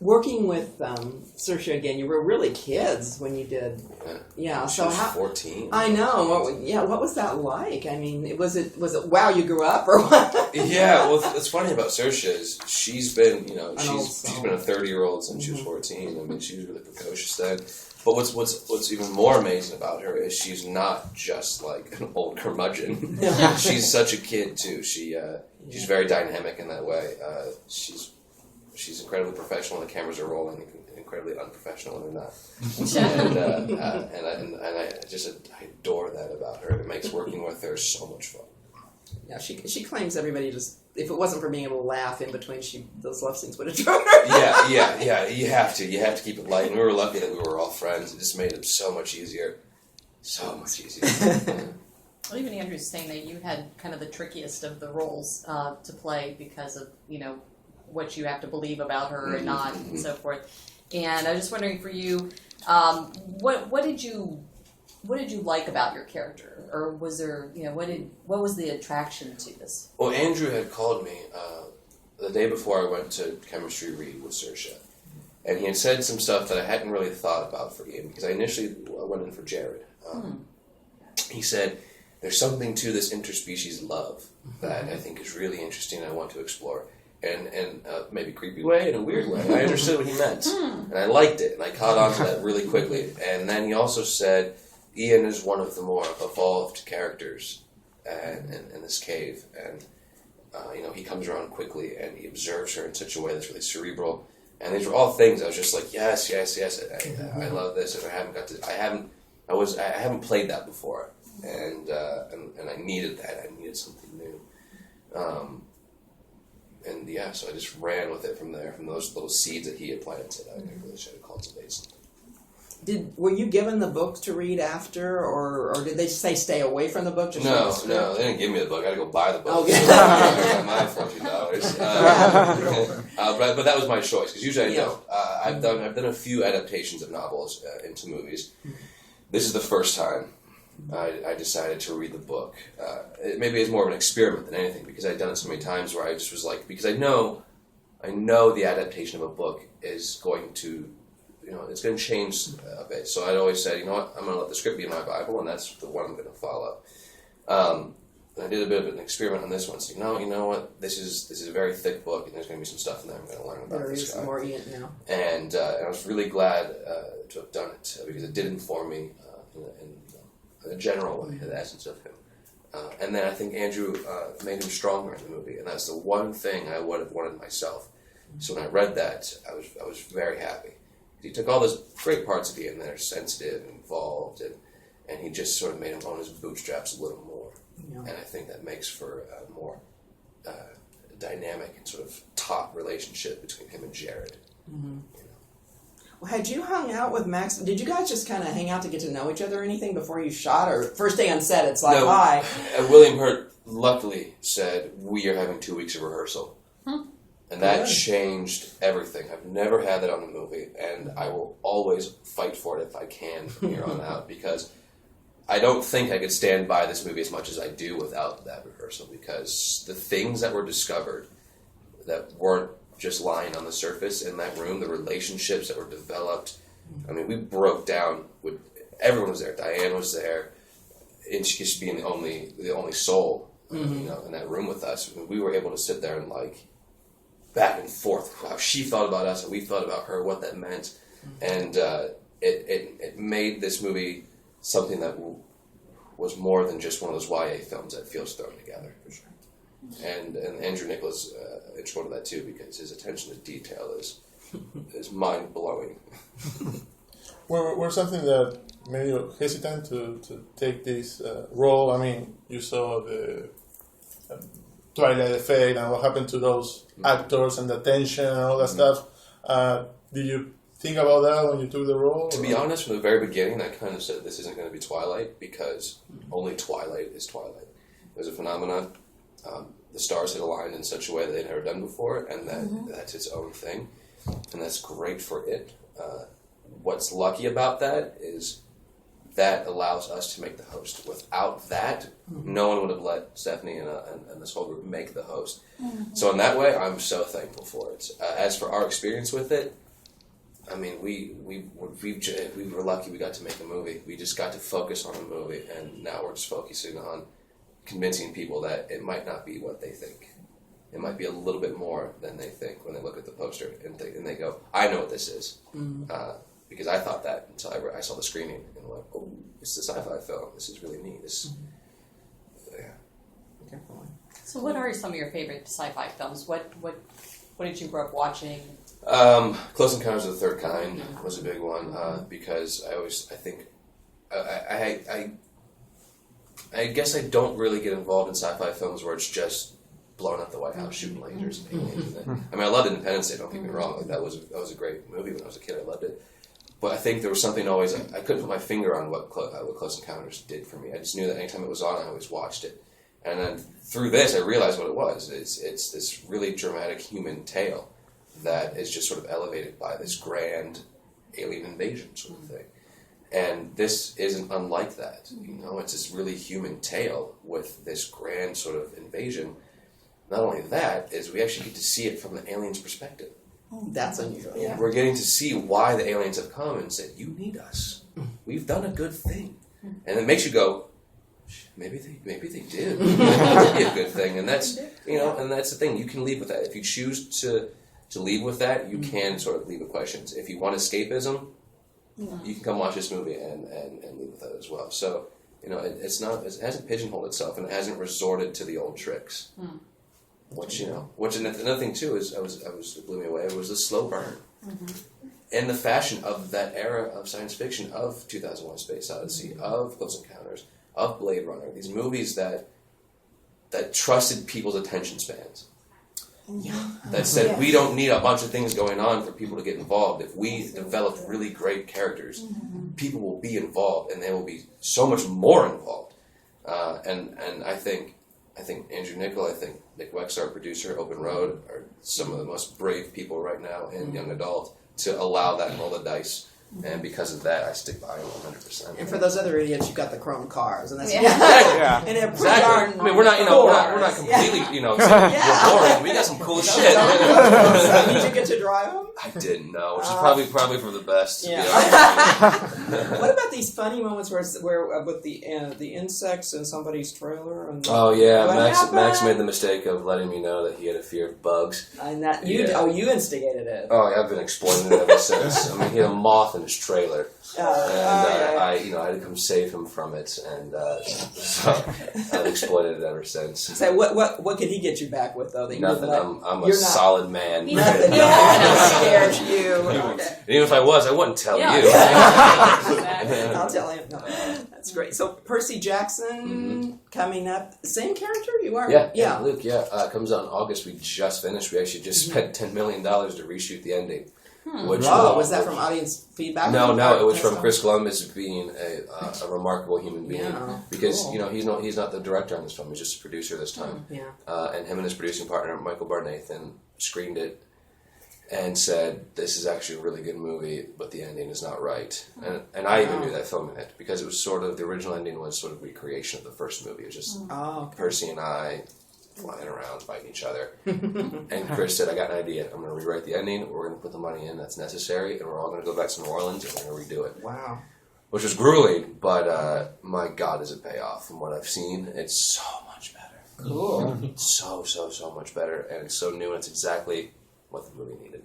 working with Saoirse again, you were really kids when you did. Yeah, she was 14. I know. What was that like? I mean, was it wow, you grew up or what? Yeah, well, what's funny about Saoirse is she's been, she's been a 30-year-old since she was 14. I mean, she was really precocious then. But what's even more amazing about her is she's not just like an old curmudgeon. She's such a kid too. She's very dynamic in that way. She's incredibly professional when the cameras are rolling, and incredibly unprofessional when they're not. and I adore that about her. It makes working with her so much fun. Yeah, she claims everybody just, if it wasn't for being able to laugh in between, those love scenes would have driven her. Yeah. You have to keep it light. And we were lucky that we were all friends. It just made it so much easier. So much easier. Well, even Andrew's saying that you had kind of the trickiest of the roles to play because of, what you have to believe about her and not, and so forth. And I was just wondering for you, what did you like about your character, or was there, what was the attraction to this? Well, Andrew had called me the day before I went to chemistry read with Saoirse, and he had said some stuff that I hadn't really thought about for Ian, because I initially went in for Jared. He said, "There's something to this interspecies love that I think is really interesting and I want to explore." And maybe creepy way, in a weird way. I understood what he meant. And I liked it, and I caught on to that really quickly. And then he also said, Ian is one of the more evolved characters in this cave. And, he comes around quickly, and he observes her in such a way that's really cerebral. And these were all things I was just like, yes. I love this, and I haven't played that before. And I needed that. I needed something new. So I just ran with it from there, from those little seeds that he had planted. I really should have cultivated something. Were you given the book to read after, or did they say stay away from the book? No, they didn't give me the book. I had to go buy the book. Okay. I got my $14. But that was my choice, because usually I don't. I've done a few adaptations of novels into movies. This is the first time I decided to read the book. Maybe it's more of an experiment than anything, because I'd done it so many times where I just was like, because I know the adaptation of a book is going to, it's going to change a bit. So I'd always said, I'm going to let the script be my Bible, and that's the one I'm going to follow. I did a bit of an experiment on this one. So, you know what? This is a very thick book, and there's going to be some stuff in there I'm going to learn about this guy. There is more Ian now. And I was really glad to have done it, because it did inform me in a general way, the essence of him. And then I think Andrew made him stronger in the movie, and that's the one thing I would have wanted myself. So when I read that, I was very happy. He took all those great parts of Ian that are sensitive and involved, and he just sort of made him own his bootstraps a little more. Yeah. And I think that makes for a more dynamic and sort of taut relationship between him and Jared. Mm-hmm. Well, had you hung out with Max? Did you guys just kind of hang out to get to know each other or anything before you shot? Or first day on set, it's like, hi. William Hurt luckily said, we are having 2 weeks of rehearsal. And that changed everything. I've never had that on a movie, and I will always fight for it if I can from here on out, because I don't think I could stand by this movie as much as I do without that rehearsal, because the things that were discovered that weren't just lying on the surface in that room, the relationships that were developed. I mean, we broke down with everyone was there. Diane was there, and she just being the only soul, in that room with us. I mean, we were able to sit there and back and forth how she thought about us and we thought about her, what that meant, and it made this movie something that was more than just one of those YA films that feels thrown together. For sure. And Andrew Nicholas integral to that too, because his attention to detail is mind blowing. Were something that made you hesitant to take this role? I mean, you saw the Twilight effect and what happened to those actors and the tension and all that stuff. Did you think about that when you took the role? To be honest, from the very beginning, I kind of said this isn't going to be Twilight, because only Twilight is Twilight. It was a phenomenon. The stars had aligned in such a way that they'd never done before, and that's its own thing, and that's great for it. What's lucky about that is that allows us to make the host. Without that, no one would have let Stephanie and this whole group make the host. So in that way, I'm so thankful for it. As for our experience with it, I mean, we were lucky we got to make a movie. We just got to focus on a movie, and now we're just focusing on convincing people that it might not be what they think. It might be a little bit more than they think when they look at the poster and they go, I know what this is. Because I thought that until I saw the screening and went, oh, it's a sci-fi film. This is really neat. Yeah. Definitely. So, what are some of your favorite sci-fi films? What did you grow up watching? Close Encounters of the Third Kind was a big one because I think I guess I don't really get involved in sci-fi films where it's just blowing up the White House, shooting lasers and aliens. I mean, I loved Independence Day. Don't get me wrong; like that was a great movie when I was a kid. I loved it. But I think there was something always I couldn't put my finger on what Close Encounters did for me. I just knew that anytime it was on, I always watched it. And then through this, I realized what it was. It's this really dramatic human tale that is just sort of elevated by this grand alien invasion sort of thing. And this isn't unlike that. You know, it's this really human tale with this grand sort of invasion. Not only that, is we actually get to see it from the alien's perspective. That's unusual. Yeah. We're getting to see why the aliens have come and said, you need us. We've done a good thing. And it makes you go, maybe they did. That would be a good thing. And that's, and that's the thing. You can leave with that. If you choose to leave with that, you can sort of leave with questions. If you want escapism, you can come watch this movie and leave with that as well. So, it hasn't pigeonholed itself and it hasn't resorted to the old tricks. Which another thing too is it blew me away. It was the slow burn, in the fashion of that era of science fiction, of 2001: Space Odyssey, of Close Encounters, of Blade Runner. These movies that trusted people's attention spans. That said, we don't need a bunch of things going on for people to get involved. If we develop really great characters, people will be involved, and they will be so much more involved. And I think Andrew Niccol, I think Nick Wex, our producer, Open Road, are some of the most brave people right now in young adult to allow that and roll the dice. And because of that, I stick by them 100%. And for those other idiots, you got the chrome cars, and that's And they're exactly. I mean, we're not completely, we're boring. We got some cool shit. Did you get to drive them? I didn't know, which is probably for the best. Yeah. What about these funny moments where with the insects in somebody's trailer? And oh yeah, Max made the mistake of letting me know that he had a fear of bugs. And that you instigated it. Oh yeah, I've been exploiting it ever since. I mean, he had a moth in his trailer, I had to come save him from it, and so I've exploited it ever since. So what could he get you back with though? That nothing. I'm a solid man. Nothing scares you. Okay. Even if I was, I wouldn't tell you. I'll tell him. No, that's great. So Percy Jackson coming up, same character you are. Yeah. Luke. Comes out in August. We just finished. We actually just spent $10 million to reshoot the ending. Was that from audience feedback? No, it was from Chris Columbus being a remarkable human being. Because he's not the director on this film; he's just a producer this time. And him and his producing partner Michael Barnathan screened it and said, "This is actually a really good movie, but the ending is not right." And I even knew that filming it because it was sort of the original ending was sort of recreation of the first movie. It was just Percy and I flying around fighting each other. And Chris said, I got an idea. I'm going to rewrite the ending. We're going to put the money in that's necessary, and we're all going to go back to New Orleans and we're going to redo it. Wow. Which was grueling, but my God, does it pay off from what I've seen. It's so much better. Cool. So much better, and it's so new, and it's exactly what the movie needed.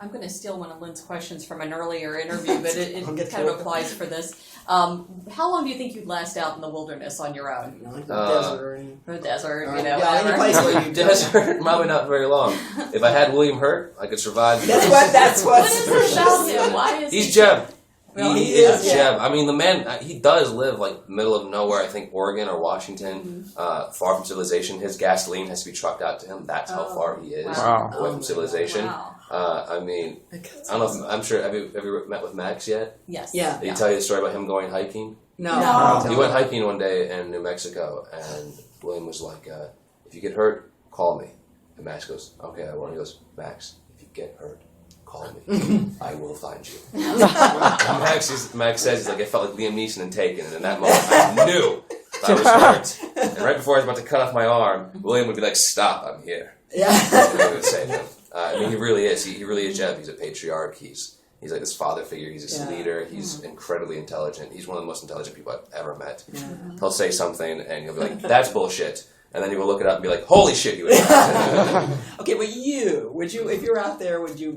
I'm going to steal one of Lynn's questions from an earlier interview, but it kind of applies for this. How long do you think you'd last out in the wilderness on your own? Like the desert. The desert, any place where you desert, probably not very long. If I had William Hurt, I could survive. That's what. What is it about him? Why is he's Jeb. Well, he is Jeb. I mean, the man, he does live like middle of nowhere, I think Oregon or Washington, far from civilization. His gasoline has to be trucked out to him. That's how far he is away from civilization. Wow. I mean, I don't know if, I'm sure, have you ever met with Max yet? Yes. Yeah. Did he tell you the story about him going hiking? No. He went hiking one day in New Mexico, and William was like, if you get hurt, call me. And Max goes, okay, I will. And he goes, Max, if you get hurt, call me. I will find you. Max says, he's like, I felt like Liam Neeson in Taken, and in that moment, I knew I was hurt. And right before I was about to cut off my arm, William would be like, stop, I'm here. Yeah. And he would save him. I mean, he really is. He really is Jeb. He's a patriarch. He's He's like this father figure. He's this Yeah. leader. He's incredibly intelligent. He's one of the most intelligent people I've ever met. Yeah. He'll say something and he'll be like, "That's bullshit," and then he will look it up and be like, "Holy shit, he was right." Okay, but would you, if you're out there, would you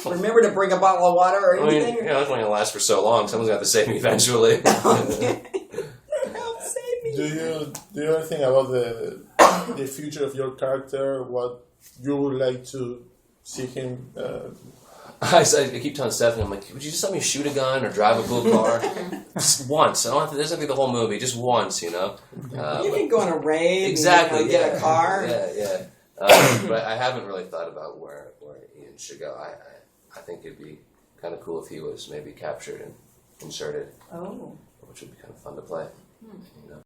remember to bring a bottle of water or I mean, anything? that's only gonna last for so long. Someone's gonna have to save me eventually. Okay. Help save me. Do you ever think about the future of your character? What you would like to see him? I keep telling Stephanie, I'm like, would you just let me shoot a gun or drive a cool car? Just once. I don't have to, this doesn't be the whole movie, just once, you know? You can go on a raid Exactly, and get a car. Yeah. But I haven't really thought about where Ian should go. I think it'd be kind of cool if he was maybe captured and inserted, Oh. which would be kind of fun to play. You know?